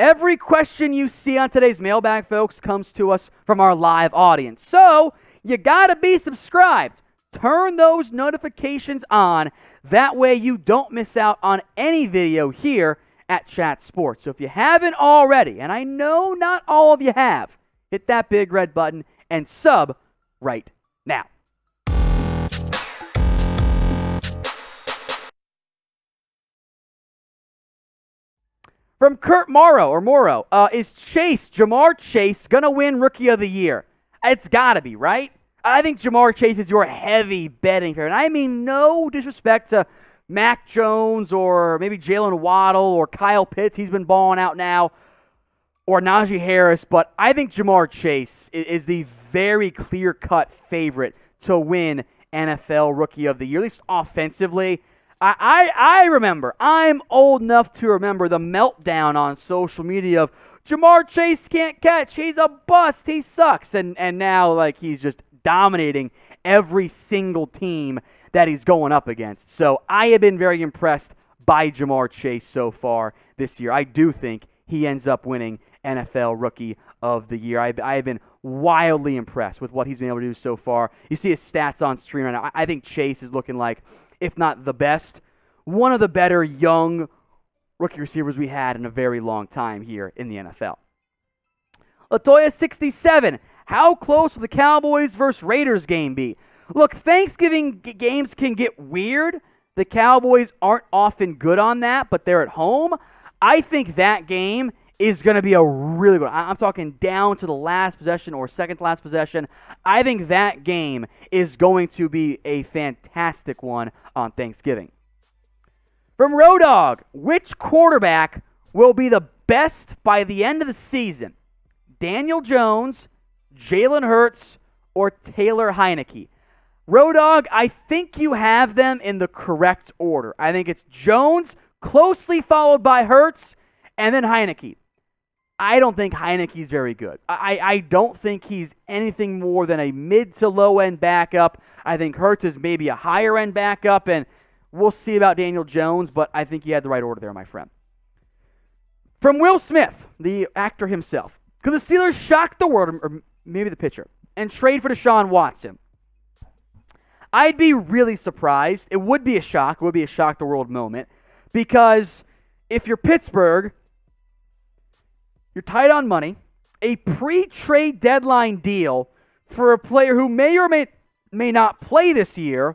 Every question you see on today's mailbag, folks, comes to us from our live audience. So you got to be subscribed. Turn those notifications on. That way you don't miss out on any video here at Chat Sports. So if you haven't already, and I know not all of you have, hit that big red button and sub right now. From Kurt Morrow, is Jamar Chase going to win Rookie of the Year? It's got to be, right? I think Jamar Chase is your heavy betting favorite. I mean, no disrespect to Mac Jones or maybe Jalen Waddle or Kyle Pitts. He's been balling out now. Or Najee Harris. But I think Jamar Chase is the very clear-cut favorite to win NFL Rookie of the Year, at least offensively. I remember, I'm old enough to remember the meltdown on social media of Jamar Chase can't catch, he's a bust, he sucks. And now like he's just dominating every single team that he's going up against. So I have been very impressed by Jamar Chase so far this year. I do think he ends up winning NFL Rookie of the Year. I have been wildly impressed with what he's been able to do so far. You see his stats on stream right now. I think Chase is looking like, if not the best, one of the better young rookie receivers we had in a very long time here in the NFL. Latoya67, how close will the Cowboys versus Raiders game be? Look, Thanksgiving games can get weird. The Cowboys aren't often good on that, but they're at home. I think that game is going to be a really good. I'm talking down to the last possession or second to last possession. I think that game is going to be a fantastic one on Thanksgiving. From Rodog, which quarterback will be the best by the end of the season? Daniel Jones, Jalen Hurts, or Taylor Heinicke? Rodog, I think you have them in the correct order. I think it's Jones, closely followed by Hurts, and then Heinicke. I don't think Heinicke's very good. I don't think he's anything more than a mid to low end backup. I think Hurts is maybe a higher end backup, and we'll see about Daniel Jones, but I think you had the right order there, my friend. From Will Smith, the actor himself, could the Steelers shock the world, or maybe the pitcher, and trade for Deshaun Watson? I'd be really surprised. It would be a shock. It would be a shock the world moment, because if you're Pittsburgh, you're tight on money. A pre-trade deadline deal for a player who may or may not play this year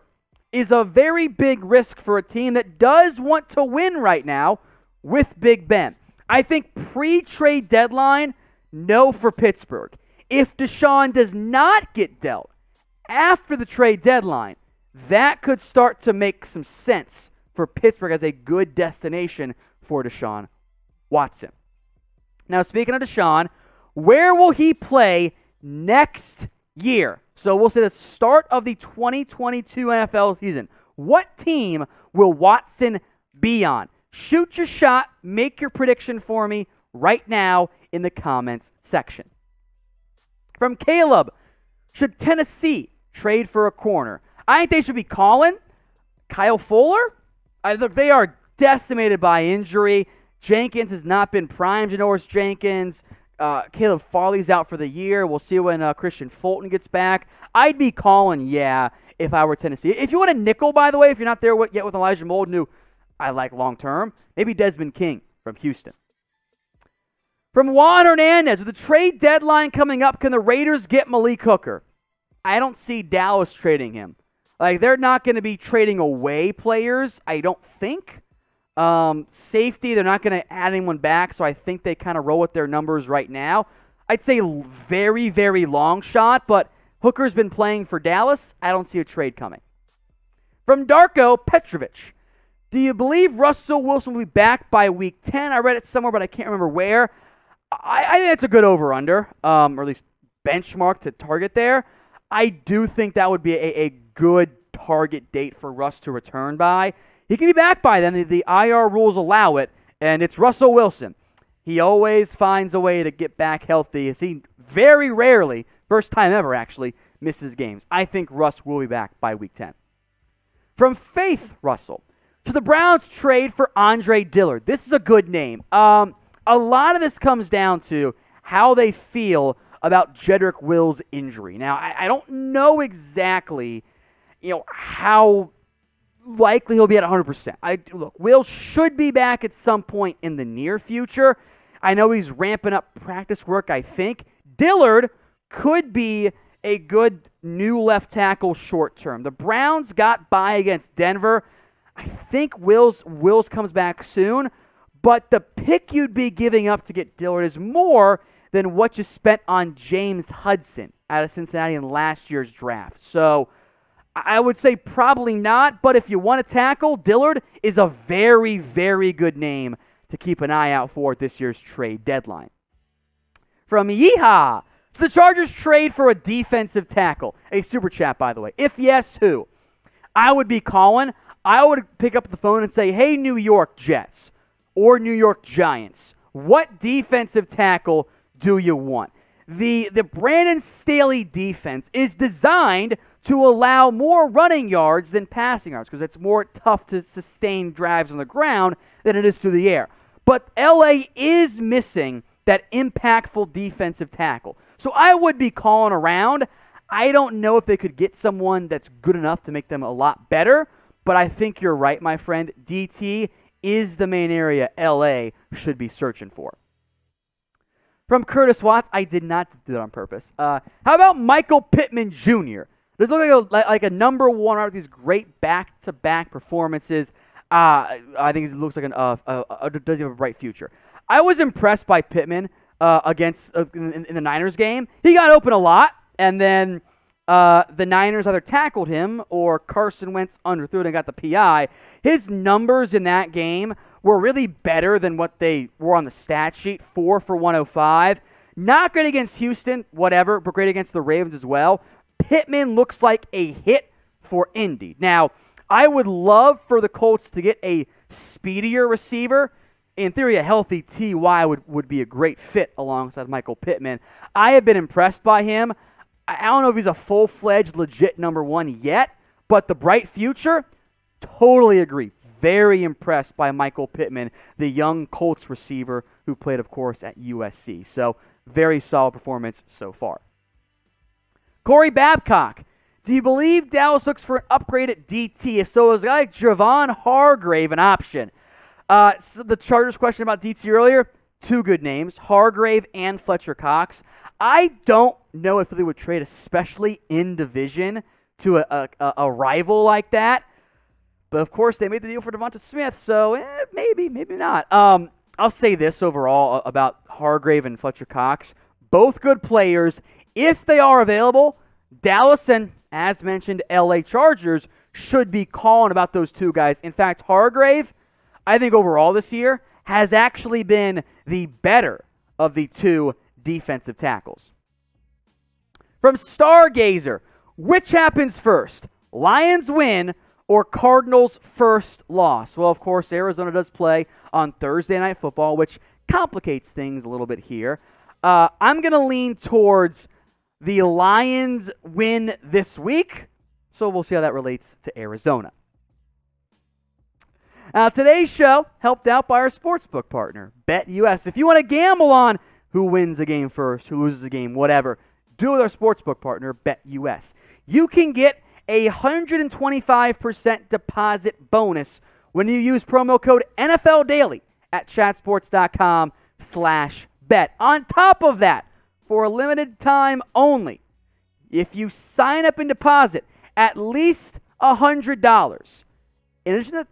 is a very big risk for a team that does want to win right now with Big Ben. I think pre-trade deadline, no for Pittsburgh. If Deshaun does not get dealt after the trade deadline, that could start to make some sense for Pittsburgh as a good destination for Deshaun Watson. Now, speaking of Deshaun, where will he play next year? So we'll say the start of the 2022 NFL season. What team will Watson be on? Shoot your shot. Make your prediction for me right now in the comments section. From Caleb, should Tennessee trade for a corner? I think they should be calling Kyle Fuller. Look, they are decimated by injury. Jenkins has not been primed to Norris Jenkins. Caleb Farley's out for the year. We'll see when Christian Fulton gets back. I'd be calling, if I were Tennessee. If you want a nickel, by the way, if you're not there yet with Elijah Molden, who I like long-term, maybe Desmond King from Houston. From Juan Hernandez, with the trade deadline coming up, can the Raiders get Malik Hooker? I don't see Dallas trading him. They're not going to be trading away players, I don't think. Safety, they're not going to add anyone back, so I think they kind of roll with their numbers right now. I'd say very, very long shot, but Hooker's been playing for Dallas. I don't see a trade coming. From Darko Petrovic, do you believe Russell Wilson will be back by week 10? I read it somewhere, but I can't remember where. I think that's a good over-under, or at least benchmark to target there. I do think that would be a good target date for Russ to return by. He can be back by then. The IR rules allow it, and it's Russell Wilson. He always finds a way to get back healthy, as he very rarely, first time ever actually, misses games. I think Russ will be back by week 10. From Faith Russell, should the Browns trade for Andre Dillard? This is a good name. a lot of this comes down to how they feel about Jedrick Will's injury. Now, I don't know exactly, how likely he'll be at 100%. Look, Will should be back at some point in the near future. I know he's ramping up practice work, I think. Dillard could be a good new left tackle short term. The Browns got by against Denver. I think Wills comes back soon, but the pick you'd be giving up to get Dillard is more than what you spent on James Hudson out of Cincinnati in last year's draft. So I would say probably not, but if you want to tackle, Dillard is a very, very good name to keep an eye out for at this year's trade deadline. From YeeHa, so the Chargers trade for a defensive tackle. A super chat, by the way. If yes, who? I would be calling. I would pick up the phone and say, hey, New York Jets or New York Giants, what defensive tackle do you want? The Brandon Staley defense is designed to allow more running yards than passing yards because it's more tough to sustain drives on the ground than it is through the air. But LA is missing that impactful defensive tackle. So I would be calling around. I don't know if they could get someone that's good enough to make them a lot better, but I think you're right, my friend. DT is the main area LA should be searching for. From Curtis Watts, I did not do that on purpose. How about Michael Pittman Jr.? This looks like a number one with these great back-to-back performances. I think it looks like does have a bright future. I was impressed by Pittman against in the Niners game. He got open a lot, and then the Niners either tackled him or Carson Wentz underthrew it and got the PI. His numbers in that game were really better than what they were on the stat sheet. 4 for 105. Not great against Houston, whatever, but great against the Ravens as well. Pittman looks like a hit for Indy. Now, I would love for the Colts to get a speedier receiver. In theory, a healthy T.Y. would be a great fit alongside Michael Pittman. I have been impressed by him. I don't know if he's a full-fledged, legit number one yet, but the bright future, totally agree. Very impressed by Michael Pittman, the young Colts receiver who played, of course, at USC. So, very solid performance so far. Cory Babcock. Do you believe Dallas looks for an upgrade at DT? If so, is a guy like Javon Hargrave an option? So the Chargers question about DT earlier, two good names, Hargrave and Fletcher Cox. I don't know if they would trade, especially in division, to a rival like that. But, of course, they made the deal for Devonta Smith, so maybe not. I'll say this overall about Hargrave and Fletcher Cox. Both good players. If they are available, Dallas and, as mentioned, LA Chargers should be calling about those two guys. In fact, Hargrave, I think overall this year, has actually been the better of the two defensive tackles. From StarGazer, which happens first? Lions win or Cardinals first loss? Well, of course, Arizona does play on Thursday Night Football, which complicates things a little bit here. I'm going to lean towards the Lions win this week, so we'll see how that relates to Arizona. Today's show helped out by our sportsbook partner, BetUS. If you want to gamble on who wins the game first, who loses the game, whatever, do it with our sportsbook partner, BetUS. You can get a 125% deposit bonus when you use promo code NFL Daily at chatsports.com/bet. On top of that, for a limited time only, if you sign up and deposit at least $100, in addition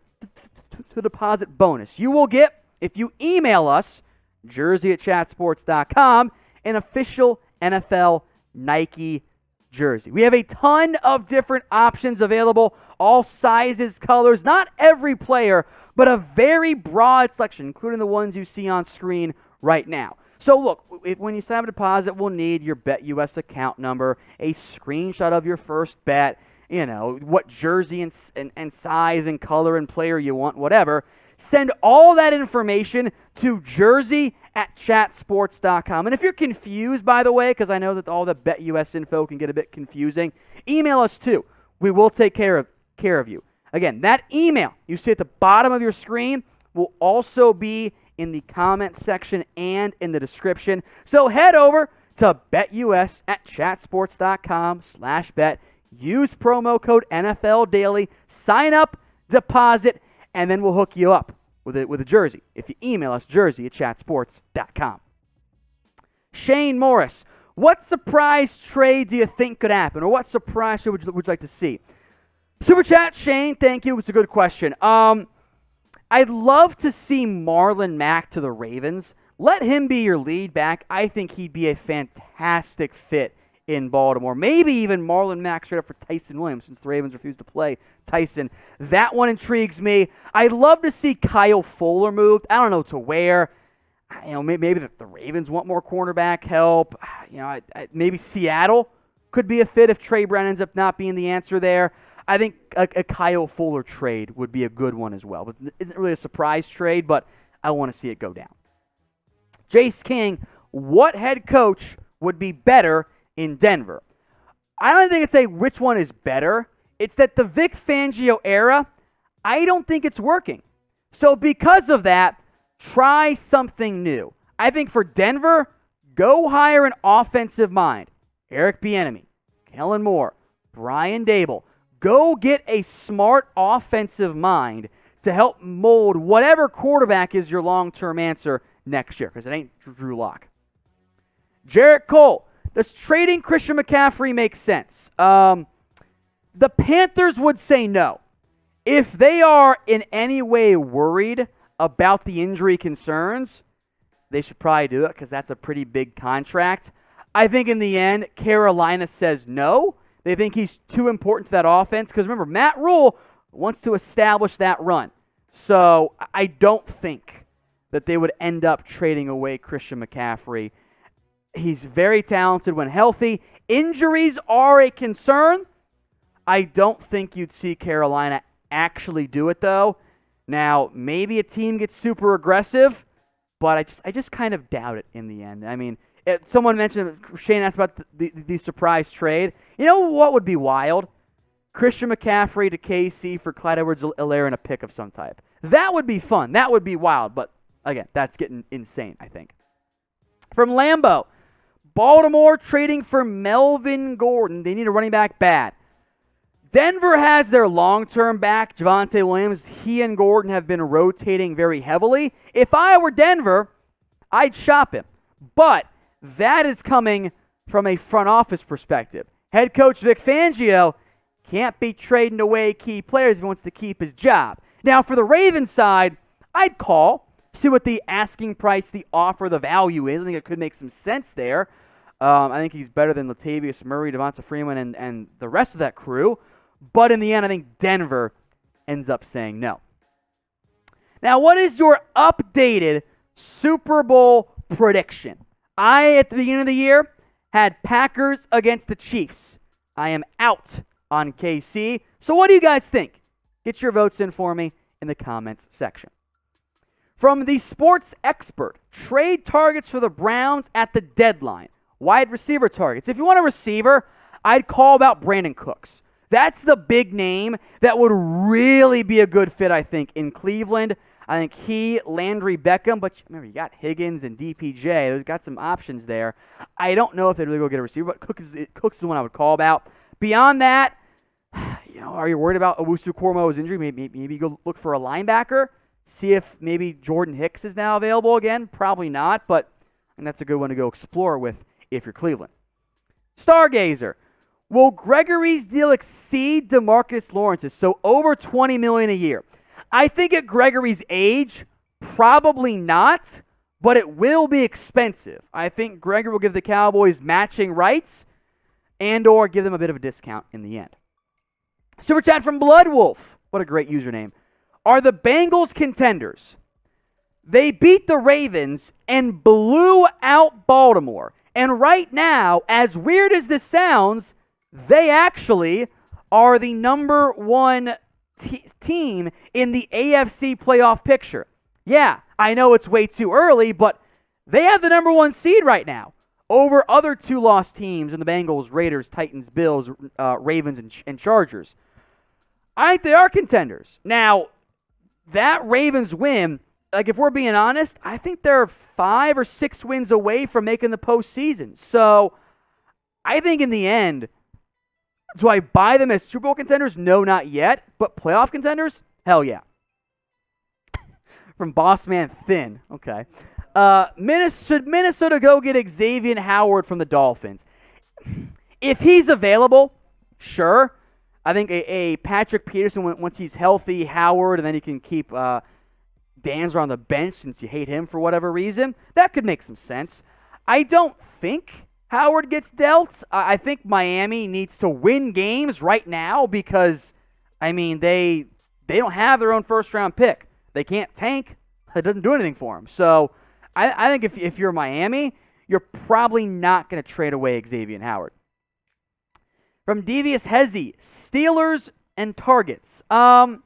to deposit bonus, you will get, if you email us, jersey@chatsports.com, an official NFL Nike jersey. We have a ton of different options available, all sizes, colors, not every player, but a very broad selection, including the ones you see on screen right now. So look, when you sign up a deposit, we'll need your BetUS account number, a screenshot of your first bet, what jersey and size and color and player you want, whatever. Send all that information to jersey@chatsports.com. And if you're confused, by the way, because I know that all the BetUS info can get a bit confusing, email us too. We will take care of you. Again, that email you see at the bottom of your screen will also be in the comment section and in the description. So head over to BetUS at chatsports.com/bet. Use promo code NFL Daily. Sign up, deposit, and then we'll hook you up with a jersey. If you email us, jersey@chatsports.com. Shane Morris, what surprise trade do you think could happen? Or what surprise trade would you like to see? Super Chat, Shane, thank you. It's a good question. I'd love to see Marlon Mack to the Ravens. Let him be your lead back. I think he'd be a fantastic fit in Baltimore. Maybe even Marlon Mack straight up for Tyson Williams, since the Ravens refused to play Tyson. That one intrigues me. I'd love to see Kyle Fuller moved. I don't know to where. Maybe the Ravens want more cornerback help. Maybe Seattle could be a fit if Trey Brown ends up not being the answer there. I think a Kyle Fuller trade would be a good one as well. But it isn't really a surprise trade, but I want to see it go down. Jace King, what head coach would be better in Denver? I don't think it's which one is better. It's that the Vic Fangio era, I don't think it's working. So because of that, try something new. I think for Denver, go hire an offensive mind. Eric Bieniemy, Kellen Moore, Brian Dable. Go get a smart offensive mind to help mold whatever quarterback is your long-term answer next year, because it ain't Drew Lock. Jerrick Cole, does trading Christian McCaffrey make sense? The Panthers would say no. If they are in any way worried about the injury concerns, they should probably do it because that's a pretty big contract. I think in the end, Carolina says no. They think he's too important to that offense because remember, Matt Rule wants to establish that run. So I don't think that they would end up trading away Christian McCaffrey. He's very talented when healthy. Injuries are a concern. I don't think you'd see Carolina actually do it, though. Now, maybe a team gets super aggressive, but I just kind of doubt it in the end. I mean, someone mentioned, Shane asked about the surprise trade. You know what would be wild? Christian McCaffrey to KC for Clyde Edwards-Helaire and a pick of some type. That would be fun. That would be wild. But, again, that's getting insane, I think. From Lambo, Baltimore trading for Melvin Gordon. They need a running back bad. Denver has their long-term back, Javonte Williams. He and Gordon have been rotating very heavily. If I were Denver, I'd shop him. But that is coming from a front office perspective. Head coach Vic Fangio can't be trading away key players if he wants to keep his job. Now, for the Ravens side, I'd call, see what the asking price, the offer, the value is. I think it could make some sense there. I think he's better than Latavius Murray, Devonta Freeman, and the rest of that crew. But in the end, I think Denver ends up saying no. Now, what is your updated Super Bowl prediction? I, at the beginning of the year, had Packers against the Chiefs. I am out on KC. So what do you guys think? Get your votes in for me in the comments section. From the sports expert, trade targets for the Browns at the deadline. Wide receiver targets. If you want a receiver, I'd call about Brandon Cooks. That's the big name that would really be a good fit, I think, in Cleveland. I think he, Landry Beckham, but remember, you got Higgins and DPJ. They've got some options there. I don't know if they'd really go get a receiver, but Cooks is the one I would call about. Beyond that, are you worried about Owusu-Koramoah's injury? Maybe go look for a linebacker. See if maybe Jordan Hicks is now available again. Probably not, but that's a good one to go explore with if you're Cleveland. StarGazer. Will Gregory's deal exceed DeMarcus Lawrence's? So over $20 million a year. I think at Gregory's age, probably not, but it will be expensive. I think Gregory will give the Cowboys matching rights and or give them a bit of a discount in the end. Super chat from Bloodwolf. What a great username. Are the Bengals contenders? They beat the Ravens and blew out Baltimore. And right now, as weird as this sounds, they actually are the number one team in the AFC playoff picture. Yeah, I know it's way too early, but they have the number one seed right now over other two-loss teams in the Bengals, Raiders, Titans, Bills, Ravens, and Chargers. I think they are contenders. Now, that Ravens win, like if we're being honest, I think they're 5 or 6 wins away from making the postseason. So I think in the end, do I buy them as Super Bowl contenders? No, not yet. But playoff contenders? Hell yeah. From Bossman Thin. Okay. Minnesota go get Xavien Howard from the Dolphins. If he's available, sure. I think a Patrick Peterson, once he's healthy, Howard, and then you can keep Danzer on the bench since you hate him for whatever reason, that could make some sense. I don't think Howard gets dealt. I think Miami needs to win games right now because, I mean, they don't have their own first-round pick. They can't tank. It doesn't do anything for them. So I think if you're Miami, you're probably not going to trade away Xavien Howard. From Devious Hezzy, Steelers and targets. It's a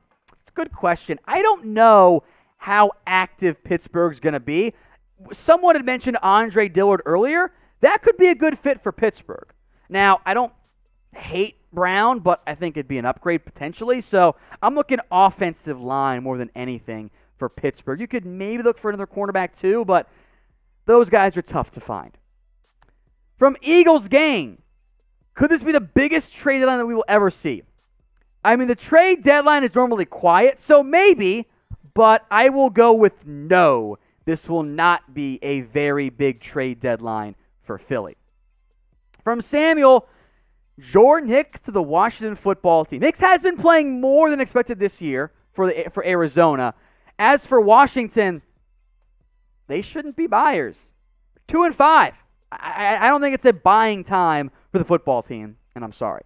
good question. I don't know how active Pittsburgh's going to be. Someone had mentioned Andre Dillard earlier. That could be a good fit for Pittsburgh. Now, I don't hate Brown, but I think it'd be an upgrade potentially. So I'm looking offensive line more than anything for Pittsburgh. You could maybe look for another cornerback too, but those guys are tough to find. From Eagles Gang, could this be the biggest trade deadline that we will ever see? I mean, the trade deadline is normally quiet, so maybe, but I will go with no. This will not be a very big trade deadline for Philly. From Samuel, Jordan Hicks to the Washington football team. Hicks has been playing more than expected this year for Arizona. As for Washington, they shouldn't be buyers. 2-5. I don't think it's a buying time for the football team, and I'm sorry.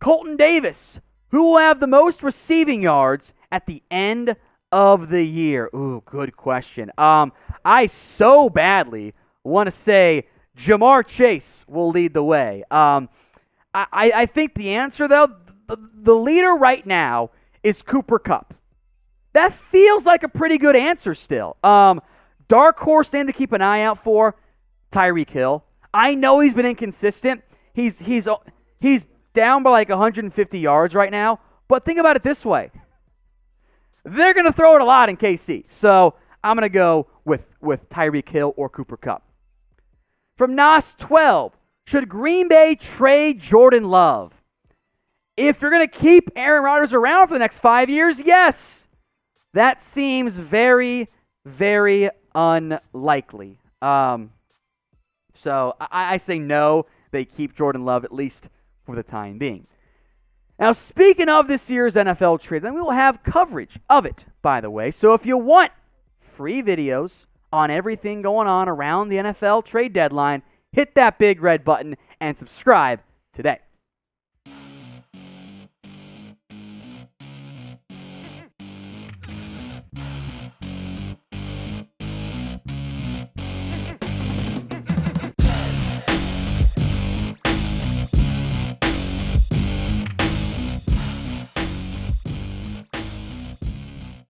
Colton Davis, who will have the most receiving yards at the end of the year? Ooh, good question. I so badly want to say Jamar Chase will lead the way. I think the answer, though, the leader right now is Cooper Kupp. That feels like a pretty good answer still. Dark horse name to keep an eye out for, Tyreek Hill. I know he's been inconsistent. He's down by like 150 yards right now. But think about it this way. They're going to throw it a lot in KC. So I'm going to go with Tyreek Hill or Cooper Kupp. From Nas 12, should Green Bay trade Jordan Love? If you're going to keep Aaron Rodgers around for the next 5 years, yes. That seems very, very unlikely. So I say no. They keep Jordan Love at least for the time being. Now, speaking of this year's NFL trade, then we will have coverage of it, by the way. So if you want free videos on everything going on around the NFL trade deadline, hit that big red button and subscribe today.